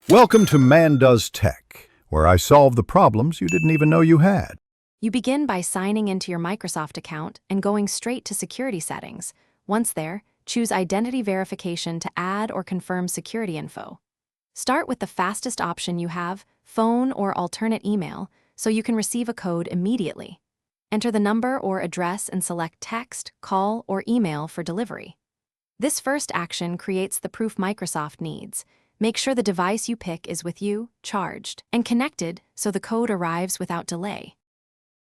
Welcome to Man Does Tech, where I solve the problems you didn't even know you had. You begin by signing into your Microsoft account and going straight to security settings. Once there, choose Identity Verification to add or confirm security info. Start with the fastest option you have, phone or alternate email, so you can receive a code immediately. Enter the number or address and select text, call, or email for delivery. This first action creates the proof Microsoft needs. Make sure the device you pick is with you, charged, and connected so the code arrives without delay.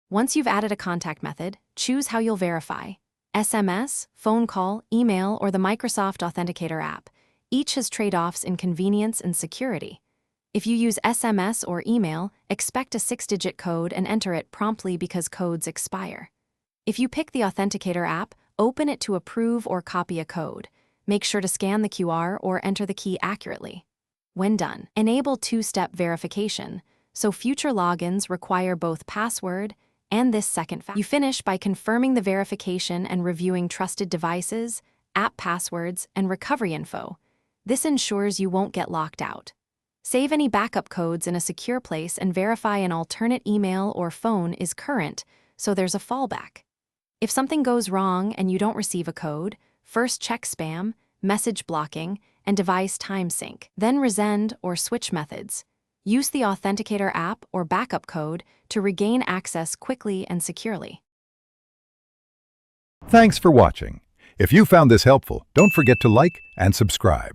Once you've added a contact method, choose how you'll verify: SMS, phone call, email, or the Microsoft Authenticator app. Each has trade-offs in convenience and security. If you use SMS or email, expect a 6-digit code and enter it promptly because codes expire. If you pick the Authenticator app, open it to approve or copy a code. Make sure to scan the QR or enter the key accurately. When done, enable two-step verification, so future logins require both password and this second factor. You finish by confirming the verification and reviewing trusted devices, app passwords, and recovery info. This ensures you won't get locked out. Save any backup codes in a secure place and verify an alternate email or phone is current, so there's a fallback. If something goes wrong and you don't receive a code, first check spam, message blocking, and device time sync. Then resend or switch methods. Use the Authenticator app or backup code to regain access quickly and securely. Thanks for watching. If you found this helpful, don't forget to like and subscribe.